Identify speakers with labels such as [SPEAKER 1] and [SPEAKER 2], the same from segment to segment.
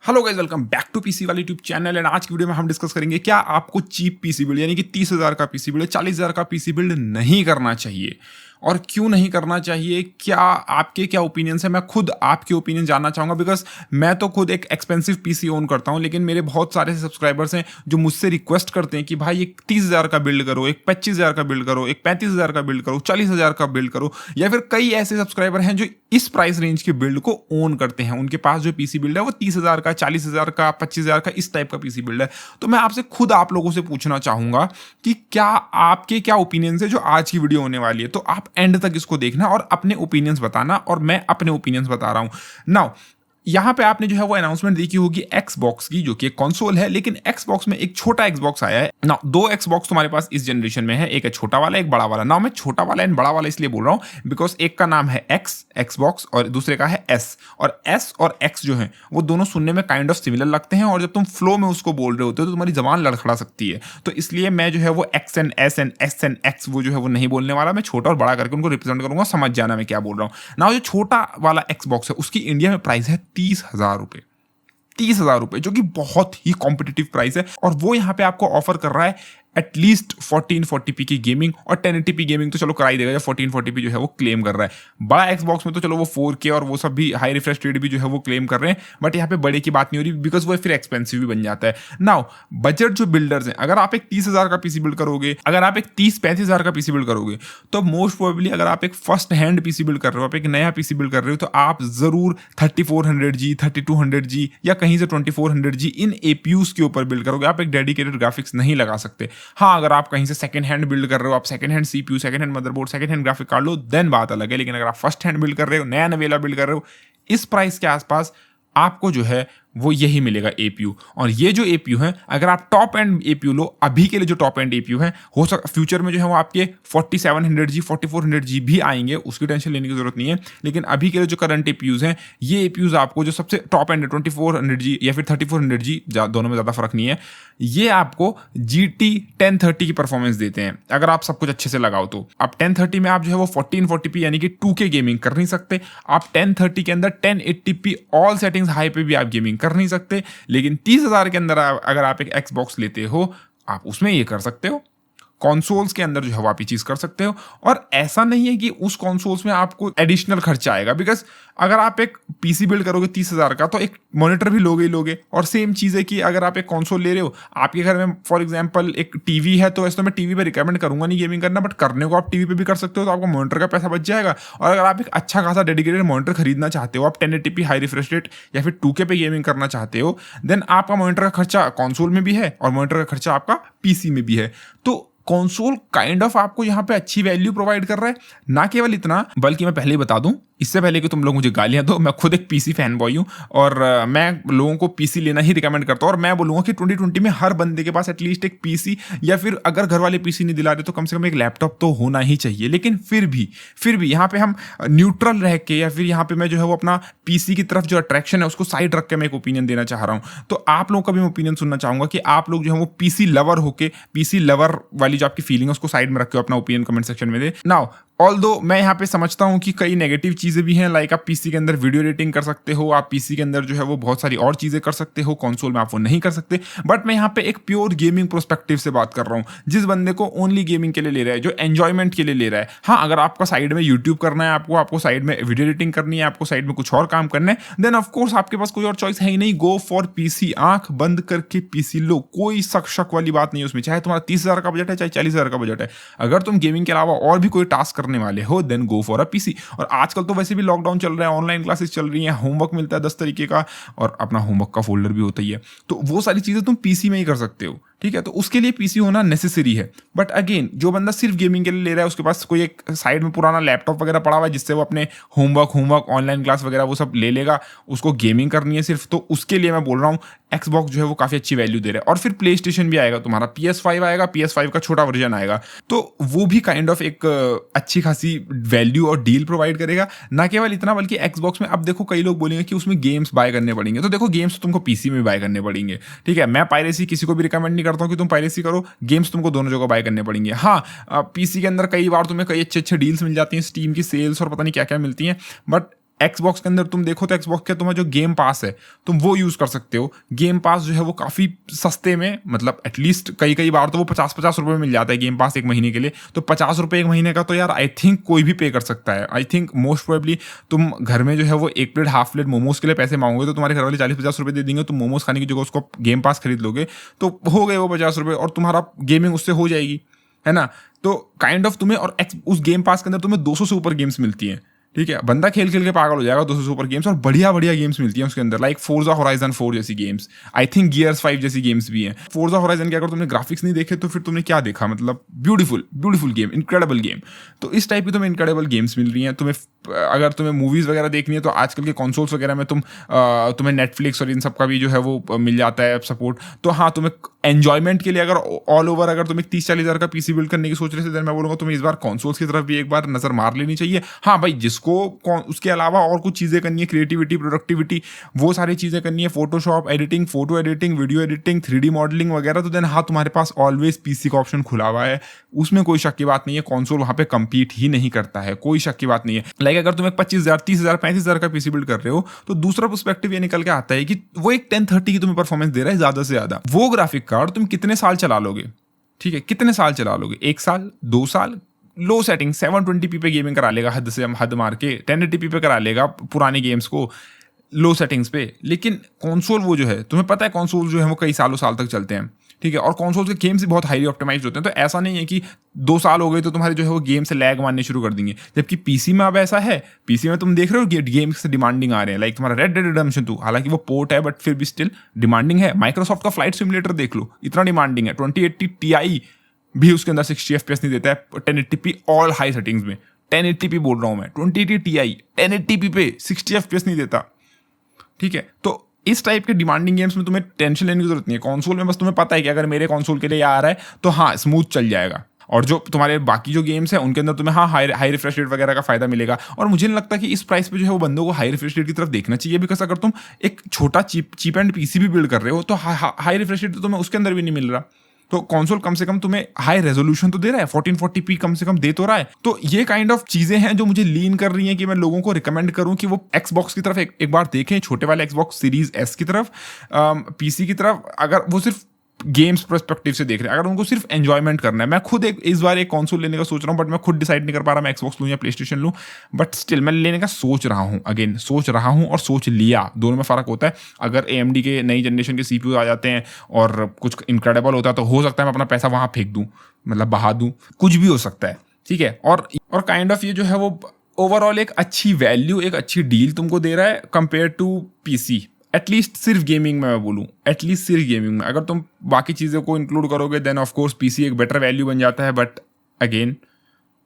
[SPEAKER 1] Hello guys, welcome back to PC वाली YouTube channel. And आज की वीडियो में हम डिस्कस करेंगे क्या आपको चीप पीसी बिल्ड यानी कि 30,000 का पीसी बिल्ड 40,000 का पीसी बिल्ड नहीं करना चाहिए और क्यों नहीं करना चाहिए। क्या आपके क्या ओपिनियंस है, मैं खुद आपके ओपिनियन जानना चाहूंगा बिकॉज मैं तो खुद एक एक्सपेंसिव पीसी ओन करता हूं, लेकिन मेरे बहुत सारे सब्सक्राइबर्स हैं जो मुझसे रिक्वेस्ट करते हैं कि भाई एक 30,000 का बिल्ड करो, एक 25,000 का बिल्ड करो, एक 35,000 का बिल्ड करो, 40,000 का बिल्ड करो। या फिर कई ऐसे सब्सक्राइबर हैं जो इस प्राइस रेंज के बिल्ड को ओन करते हैं, उनके पास जो पीसी बिल्ड है वो 30,000 का, 40,000 का, 25,000 का, इस टाइप का पीसी बिल्ड है। तो मैं आपसे खुद आप लोगों से पूछना चाहूंगा कि क्या आपके क्या ओपिनियंस है जो आज की वीडियो होने वाली है। तो आप एंड तक इसको देखना और अपने ओपिनियंस बताना, और मैं अपने ओपिनियंस बता रहा हूं नाउ। यहां पे आपने जो है वो अनाउंसमेंट देखी होगी एक्सबॉक्स की, जो कि एक कंसोल है, लेकिन एक्सबॉक्स में एक छोटा एक्सबॉक्स आया है ना। दो एक्सबॉक्स तुम्हारे पास इस जनरेशन में है, एक है छोटा वाला, एक बड़ा वाला। ना मैं छोटा वाला एंड बड़ा वाला इसलिए बोल रहा हूं बिकॉज एक का नाम है एक्सबॉक्स और दूसरे का है एस। और एस और एक्स जो है वो दोनों सुनने में काइंड ऑफ सिमिलर लगते हैं, और जब तुम फ्लो में उसको बोल रहे होते हो तो तुम्हारी जबान लड़खड़ा सकती है। तो इसलिए मैं जो है वो x and S and S and x वो जो है वो नहीं बोलने वाला। मैं छोटा और बड़ा करके उनको रिप्रेजेंट करूंगा, समझ जाना मैं क्या बोल रहा हूं ना। जो छोटा वाला एक्सबॉक्स है उसकी इंडिया में प्राइस है 30,000 रुपए। 30,000 रुपए, जो कि बहुत ही कॉम्पिटिटिव प्राइस है, और वो यहां पे आपको ऑफर कर रहा है एटलीस्ट 1440p की गेमिंग, और 1080p गेमिंग तो चलो करा ही देगा जब 1440p जो है वो क्लेम कर रहा है। बड़ा एक्सबॉक्स में तो चलो वो 4K और वो सब भी हाई रिफ्रेश रेट भी जो है वो क्लेम कर रहे हैं, बट यहाँ पे बड़े की बात नहीं हो रही बिकॉज वो फिर एक्सपेंसिव भी बन जाता है। नाउ बजट जो बिल्डर्स हैं, अगर आप एक 30,000 का पीसी बिल्ड करोगे, अगर आप एक 30-35,000 का पीसी बिल्ड करोगे, तो मोस्ट प्रोबेबली अगर आप एक फर्स्ट हैंड पीसी बिल्ड कर रहे हो, आप एक नया पीसी बिल्ड कर रहे हो, तो आप जरूर 3400G, 3200G या कहीं से 2400G इन एपीयूज के ऊपर बिल्ड करोगे। आप एक डेडिकेटेड ग्राफिक्स नहीं लगा सकते। हाँ, अगर आप कहीं से सेकंड हैंड बिल्ड कर रहे हो, आप second hand CPU, second hand motherboard, second hand graphic card लो, देन बात अलग है। लेकिन अगर आप फर्स्ट हैंड बिल्ड कर रहे हो, नया नवेला बिल्ड कर रहे हो, इस प्राइस के आसपास आपको जो है वो यही मिलेगा एपीयू। और ये जो एपीयू है, अगर आप टॉप एंड एपीयू लो, अभी के लिए जो टॉप एंड एपीयू है, हो सकता फ्यूचर में जो है वो आपके 4700G, 4400G भी आएंगे, उसकी टेंशन लेने की जरूरत नहीं है। लेकिन अभी के लिए जो करंट एपीयूज हैं, ये एपीयूज आपको जो सबसे टॉप एंड 2400G या फिर 3400G, दोनों में ज्यादा फर्क नहीं है, ये आपको GT 1030 की परफॉर्मेंस देते हैं अगर आप सब कुछ अच्छे से लगाओ तो। आप 1030 में आप जो है वो 1440p यानी कि 2K गेमिंग कर नहीं सकते। आप 1030 के अंदर 1080p ऑल सेटिंग्स हाई पे भी आप गेमिंग कर नहीं सकते। लेकिन 30,000 के अंदर अगर आप एक एक्सबॉक्स लेते हो, आप उसमें ये कर सकते हो। कॉन्सोल्स के अंदर जो है आप ये चीज कर सकते हो, और ऐसा नहीं है कि उस कॉन्सोल्स में आपको एडिशनल खर्चा आएगा। बिकॉज अगर आप एक पीसी बिल्ड करोगे 30,000 का, तो एक मॉनिटर भी लोगे ही लोगे। और सेम चीज है कि अगर आप एक कॉन्सोल ले रहे हो, आपके घर में फॉर एग्जांपल एक टीवी है, तो वैसे तो मैं टीवी पे रिकमेंड करूंगा नहीं गेमिंग करना, बट करने को आप टीवी पे भी कर सकते हो, तो आपको मॉनिटर का पैसा बच जाएगा। और अगर आप एक अच्छा खासा डेडिकेटेड मॉनिटर खरीदना चाहते हो, आप 1080p हाई रिफ्रेश रेट या फिर 2K पे गेमिंग करना चाहते हो, देन आपका मॉनिटर का खर्चा कॉन्सोल में भी है और मॉनिटर का खर्चा आपका पीसी में भी है। तो कंसोल काइंड ऑफ आपको यहाँ पे अच्छी वैल्यू प्रोवाइड कर रहा है। ना केवल इतना, बल्कि मैं पहले ही बता दूं, इससे पहले कि तुम लोग मुझे गालियां दो, मैं खुद एक पीसी फैन बॉय हूं, और मैं लोगों को पीसी लेना ही रिकमेंड करता हूं। और मैं बोलूंगा कि 2020 में हर बंदे के पास एटलीस्ट एक पीसी, या फिर अगर घर वाले पीसी नहीं दिला रहे तो कम से कम एक लैपटॉप तो होना ही चाहिए। लेकिन फिर भी यहाँ पे हम न्यूट्रल रह के, या फिर यहाँ पे मैं जो है वो अपना पीसी की तरफ जो अट्रैक्शन है उसको साइड रख के मैं एक ओपिनियन देना चाह रहा हूँ। तो आप लोगों का भी मैं ओपिनियन सुनना चाहूंगा कि आप लोग जो है वो पीसी लवर होके, पीसी लवर वाली जो आपकी फीलिंग है उसको साइड में रख के अपना ओपिनियन कमेंट सेक्शन में दे। नाउ ऑल्दो मैं यहाँ पे समझता हूँ कि कई नेगेटिव चीजें भी हैं, लाइक आप पीसी के अंदर वीडियो एडिटिंग कर सकते हो, आप पीसी के अंदर जो है वो बहुत सारी और चीजें कर सकते हो, कंसोल में आप वो नहीं कर सकते। बट मैं यहाँ पे एक प्योर गेमिंग प्रोस्पेक्टिव से बात कर रहा हूँ, जिस बंदे को ओनली गेमिंग के लिए ले रहा है, जो एंजॉयमेंट के लिए ले रहा है। हाँ, अगर आपका साइड में यूट्यूब करना है, आपको साइड में वीडियो एडिटिंग करनी है, आपको साइड में कुछ और काम करना है, देन ऑफकोर्स आपके पास कोई और चॉइस है ही नहीं, गो फॉर पीसी। आंख बंद करके पीसी लो, कोई शक वाली बात नहीं है उसमें। चाहे तुम्हारा 30,000 का बजट है, चाहे 40,000 का बजट है, अगर तुम गेमिंग के अलावा और भी कोई टास्क करने वाले हो, then go for a PC. और आजकल तो वैसे भी लॉकडाउन चल रहा है, ऑनलाइन क्लासेस चल रही हैं, होमवर्क मिलता है 10 तरीके का, और अपना होमवर्क का फोल्डर भी होता ही है। तो वो सारी चीजें तुम पीसी में ही कर सकते हो, ठीक है। तो उसके लिए पीसी होना नेसेसरी है। बट अगेन, जो बंदा सिर्फ गेमिंग के लिए ले रहा है, उसके पास कोई एक साइड में पुराना लैपटॉप वगैरह पड़ा हुआ है जिससे वो अपने होमवर्क ऑनलाइन क्लास वगैरह वो सब ले लेगा, उसको गेमिंग करनी है सिर्फ, तो उसके लिए मैं बोल रहा हूँ एक्सबॉक्स जो है वो काफी अच्छी वैल्यू दे रहा है। और फिर प्ले स्टेशन भी आएगा, तुम्हारा PS5 आएगा, PS5 का छोटा वर्जन आएगा, तो वो भी काइंड ऑफ एक अच्छी खासी वैल्यू और डील प्रोवाइड करेगा। ना केवल इतना, बल्कि एक्सबॉक्स में अब देखो कई लोग बोलेंगे कि उसमें गेम्स बाय करने पड़ेंगे, तो देखो गेम्स तो तुमको पीसी में बाय करने पड़ेंगे, ठीक है। मैं पायरेसी किसी को भी रिकमेंड नहीं करता हूँ कि तुम पायरेसी करो, गेम्स तुमको दोनों जगह बाय करने पड़ेंगे। हाँ, पीसी के अंदर कई बार तुम्हें कई अच्छे डील्स मिल जाती हैं, स्टीम की सेल्स और पता नहीं क्या क्या मिलती हैं, बट एक्सबॉक्स के अंदर तुम देखो तो एक्सबॉक्स के तुम्हारा जो गेम पास है तुम वो यूज़ कर सकते हो। गेम पास जो है वो काफ़ी सस्ते में, मतलब एटलीस्ट कई बार तो वो 50-50 रुपये में मिल जाता है गेम पास एक महीने के लिए। तो 50 रुपये एक महीने का तो यार आई थिंक कोई भी पे कर सकता है। आई थिंक मोस्ट प्रोबेबली तुम घर में जो है वो एक प्लेट हाफ प्लेट मोमोज के लिए पैसे मांगोगे तो तुम्हारे घर वाले 40-50 रुपये दे देंगे, तुम मोमोज खाने की जगह उसको गेम पास खरीद लोगे तो हो गए वो 50 रुपये और तुम्हारा गेमिंग उससे हो जाएगी, है ना। तो काइंड ऑफ तुम्हें, और उस गेम पास के अंदर तुम्हें 200 से ऊपर गेम्स मिलती हैं, ठीक है। बंदा खेल खेल के पागल हो जाएगा 200 से ऊपर गेम्स, और बढ़िया बढ़िया गेम्स मिलती हैं उसके अंदर, लाइक फोर्जा होराइजन 4 जैसी गेम्स, आई थिंक गियर्स 5 जैसी गेम्स भी हैं। फोर्जा होराइजन के अगर तुमने ग्राफिक्स नहीं देखे तो फिर तुमने क्या देखा, मतलब ब्यूटीफुल गेम, इनक्रेडिबल गेम। तो इस टाइप की तुम्हें इनक्रेडिबल गेम्स मिल रही हैं। तुम्हें अगर तुम्हें मूवीज़ वगैरह देखनी है तो आजकल के कंसोल्स वगैरह में तुम्हें नेटफ्लिक्स और इन सब का भी जो है वो मिल जाता है सपोर्ट। तो हाँ, तुम्हें एन्जॉयमेंट के लिए अगर ऑल ओवर अगर तुम 30-40 हज़ार का पीसी बिल्ड करने की सोच रहे थे, मैं बोलूँगा तुम्हें इस बार कंसोल्स की तरफ भी एक बार नज़र मार लेनी चाहिए। हाँ भाई, जिसको उसके अलावा और कुछ चीज़ें करनी है, क्रिएटिविटी, प्रोडक्टिविटी, वो सारी चीज़ें करनी है, Photoshop editing, photo editing, video editing, 3D modelling वगैरह, तो देन हाँ तुम्हारे पास ऑलवेज पीसी का ऑप्शन खुला हुआ है, उसमें कोई शक की बात नहीं है। कंसोल वहाँ पे कम्पीट ही नहीं करता है, कोई शक की बात नहीं है। लाइक अगर तुम एक 25,000, 30,000, 35,000 का पीसी बिल्ड कर रहे हो तो दूसरा पर्सपेक्टिव ये निकल के आता है कि वो एक 1030 की तुम्हें परफॉर्मेंस दे रहा है ज़्यादा से ज़्यादा। वो ग्राफिक कार्ड तुम कितने साल चला लोगे, ठीक है, कितने साल चला लोगे, 1 साल, 2 साल। लो सेटिंग 720p पे गेमिंग करा लेगा, हद से हद मार के 1080p पे करा लेगा पुराने गेम्स को लो सेटिंग्स पे। लेकिन कंसोल वो जो है, तुम्हें पता है कंसोल जो है वो कई सालों साल तक चलते हैं, ठीक है, और कंसोल के गेम्स भी बहुत हाईली ऑप्टिमाइज्ड होते हैं। तो ऐसा नहीं है कि 2 साल हो गए तो तुम्हारे जो है वो गेम से लैग मारने शुरू कर देंगे। जबकि पीसी में अब ऐसा है, पीसी में तुम देख रहे हो गेम्स से डिमांडिंग आ रहे हैं, लाइक तुम्हारा रेड डेड रिडेम्पशन 2, हालांकि वो पोर्ट है बट फिर भी स्टिल डिमांडिंग है। माइक्रोसॉफ्ट का फ्लाइट सिमुलेटर देख लो, इतना डिमांडिंग है। 2080 Ti भी उसके अंदर 60 FPS नहीं देता है 1080p ऑल हाई सेटिंग्स में। 1080p बोल रहा हूँ मैं, 2080 Ti 1080p पे 60 FPS नहीं देता, ठीक है। तो इस टाइप के डिमांडिंग गेम्स में तुम्हें टेंशन लेने की जरूरत नहीं है। कंसोल में बस तुम्हें पता है कि अगर मेरे कंसोल के लिए आ रहा है तो हाँ स्मूथ चल जाएगा, और जो तुम्हारे बाकी जो गेम्स हैं उनके अंदर तुम्हें हाँ हाई रिफ्रेश रेट वगैरह का फायदा मिलेगा। और मुझे नहीं लगता कि इस प्राइस पे जो है वो बंदों को हाई रिफ्रेश रेट की तरफ देखना चाहिए, बिकॉज अगर तुम एक छोटा चीप एंड पीसी भी बिल्ड कर रहे हो तो हाई रिफ्रेश रेट तो तुम्हें उसके अंदर भी नहीं मिल रहा। तो कंसोल कम से कम तुम्हें हाई रेजोल्यूशन तो दे रहा है, 1440p कम से कम दे तो रहा है। तो ये काइंड ऑफ चीजें हैं जो मुझे लीन कर रही हैं कि मैं लोगों को रिकमेंड करूं कि वो एक्सबॉक्स की तरफ एक बार देखें, छोटे वाले एक्सबॉक्स सीरीज एस की तरफ, पीसी की तरफ। अगर वो सिर्फ गेम्स पर्सपेक्टिव से देख रहे हैं, अगर उनको सिर्फ एंजॉयमेंट करना है, मैं खुद इस बार एक कंसोल लेने का सोच रहा हूँ, बट मैं खुद डिसाइड नहीं कर पा रहा मैं एक्सबॉक्स लूँ या प्ले स्टेशन लूँ। बट स्टिल मैं लेने का सोच रहा हूँ, अगेन सोच रहा हूँ और सोच लिया, दोनों में फ़र्क होता है। अगर AMD के नई जनरेशन के CPU आ जाते हैं और कुछ इनक्रेडिबल होता है तो हो सकता है मैं अपना पैसा वहाँ फेंक दूँ, मतलब बहा दूँ, कुछ भी हो सकता है, ठीक है। और काइंड ऑफ ये जो है वो ओवरऑल एक अच्छी वैल्यू, एक अच्छी डील तुमको दे रहा है कंपेयर टू पीसी, एटलीस्ट सिर्फ गेमिंग में मैं बोलूँ, एटलीस्ट सिर्फ गेमिंग में। अगर तुम बाकी चीज़ों को इंक्लूड करोगे देन ऑफ कोर्स पीसी एक बेटर वैल्यू बन जाता है, बट अगेन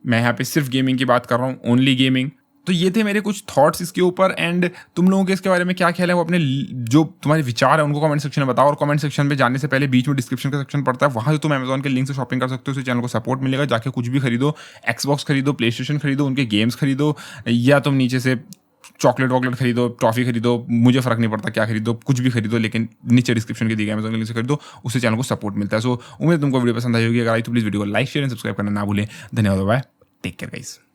[SPEAKER 1] मैं यहाँ पे सिर्फ गेमिंग की बात कर रहा हूँ, ओनली गेमिंग। तो ये थे मेरे कुछ थॉट्स इसके ऊपर, एंड तुम लोगों के इसके बारे में क्या ख्याल है वो अपने जो तुम्हारे विचार है उनको कमेंट सेक्शन में बताओ। और कमेंट सेक्शन में जाने से पहले बीच में डिस्क्रिप्शन का सेक्शन पड़ता है, वहाँ से तुम अमेजॉन के लिंक से शॉपिंग कर सकते हो, उससे चैनल को सपोर्ट मिलेगा। जाके कुछ भी खरीदो, एक्सबॉक्स खरीदो, प्ले स्टेशन खरीदो, उनके गेम्स खरीदो, या तुम नीचे से चॉकलेट वॉकलेट खरीदो, टॉफी खरीदो, मुझे फर्क नहीं पड़ता क्या खरीदो, कुछ भी खरीदो, लेकिन नीचे डिस्क्रिप्शन के दिए गए अमेजॉन के लिंक से खरीदो, उससे चैनल को सपोर्ट मिलता है। सो उम्मीद तुमको वीडियो पसंद आई होगी। अगर आई तो प्लीज़ वीडियो को लाइक शेयर एंड सब्सक्राइब करना ना भूलें। धन्यवाद, बाय, टेक केयर गाइस।